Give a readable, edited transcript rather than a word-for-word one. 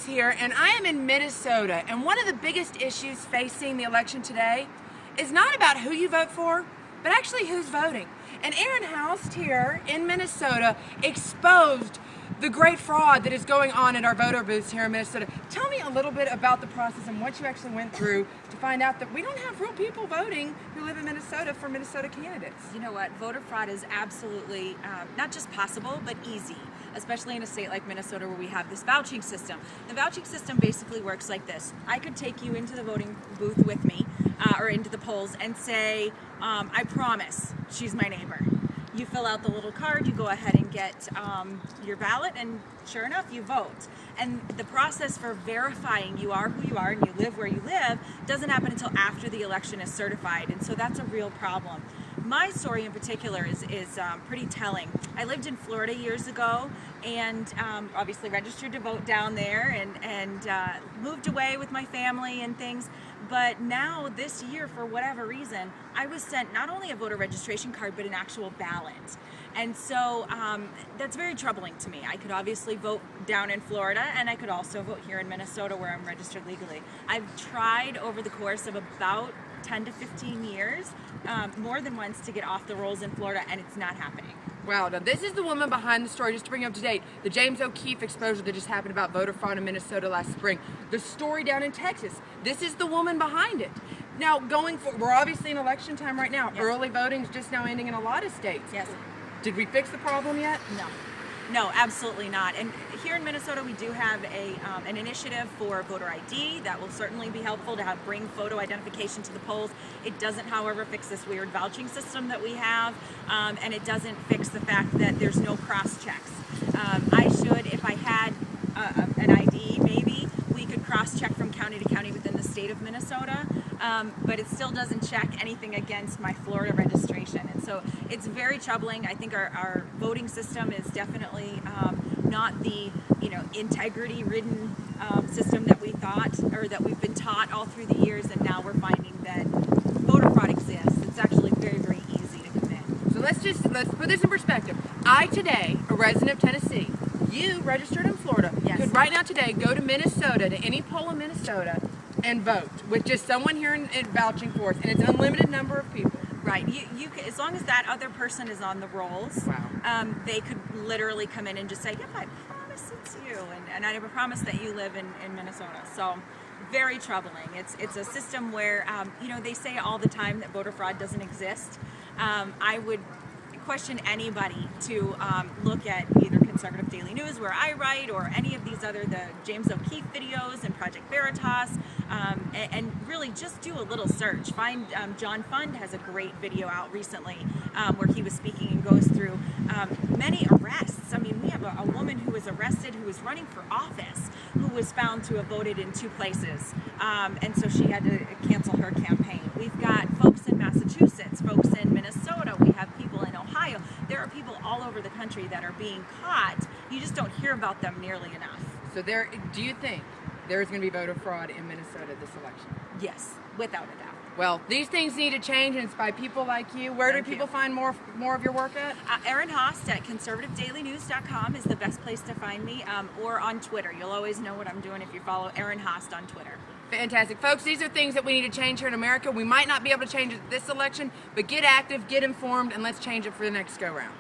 here, and I am in Minnesota, and one of the biggest issues facing the election today is not about who you vote for, but actually who's voting. And Erin Haust here in Minnesota exposed the great fraud that is going on at our voter booths here in Minnesota. Tell me a little bit about the process and what you actually went through to find out that we don't have real people voting who live in Minnesota for Minnesota candidates. You know what? Voter fraud is absolutely not just possible, but easy, especially in a state like Minnesota where we have this vouching system. The vouching system basically works like this. I could take you into the voting booth with me or into the polls and say, I promise she's my neighbor. You fill out the little card, you go ahead and get your ballot, and sure enough, you vote. And the process for verifying you are who you are and you live where you live doesn't happen until after the election is certified, and so that's a real problem. My story in particular is pretty telling. I lived in Florida years ago and obviously registered to vote down there and moved away with my family and things. But now this year, for whatever reason, I was sent not only a voter registration card, but an actual ballot. And so that's very troubling to me. I could obviously vote down in Florida, and I could also vote here in Minnesota where I'm registered legally. I've tried over the course of about 10 to 15 years, more than once, to get off the rolls in Florida, and it's not happening. Wow, now this is the woman behind the story, just to bring you up to date. The James O'Keefe exposure that just happened about voter fraud in Minnesota last spring. The story down in Texas. This is the woman behind it. Now, going forward, we're obviously in election time right now. Yes. Early voting is just now ending in a lot of states. Yes. Did we fix the problem yet? No. No, absolutely not. And here in Minnesota, we do have an initiative for voter ID that will certainly be helpful to bring photo identification to the polls. It doesn't, however, fix this weird vouching system that we have, and it doesn't fix the fact that there's no cross-checks. I should, if I had an ID, maybe we could cross-check from county to county within the state of Minnesota, but it still doesn't check anything against my Florida registration. And so it's very troubling. I think our voting system is definitely not the integrity-ridden system that we thought, or that we've been taught all through the years, and now we're finding that voter fraud exists. It's actually very, very easy to commit. So let's put this in perspective. I today, a resident of Tennessee, you registered in Florida, yes, could right now today go to Minnesota, to any poll in Minnesota, and vote with just someone here in vouching for us, and it's an unlimited number of people. Right. You can, as long as that other person is on the rolls, wow, they could literally come in and just say, yep, I promise it's you, and I never promise that you live in Minnesota. So very troubling. It's a system where, they say all the time that voter fraud doesn't exist. I would question anybody to look at either Conservative Daily News, where I write, or any of these the James O'Keefe videos and Project Veritas, and really just do a little search. Find John Fund has a great video out recently where he was speaking and goes through many arrests. I mean, we have a woman who was arrested who was running for office who was found to have voted in 2 places, and so she had to cancel her campaign. We've got folks in Massachusetts, folks in Minnesota, we have people in Ohio. There are people all over the country that are being caught. You just don't hear about them nearly enough. So do you think there is going to be voter fraud in Minnesota this election? Yes, without a doubt. Well, these things need to change, and it's by people like you. Where do people find more of your work at? Erin Haust at conservativedailynews.com is the best place to find me, or on Twitter. You'll always know what I'm doing if you follow Erin Haust on Twitter. Fantastic. Folks, these are things that we need to change here in America. We might not be able to change it this election, but get active, get informed, and let's change it for the next go-round.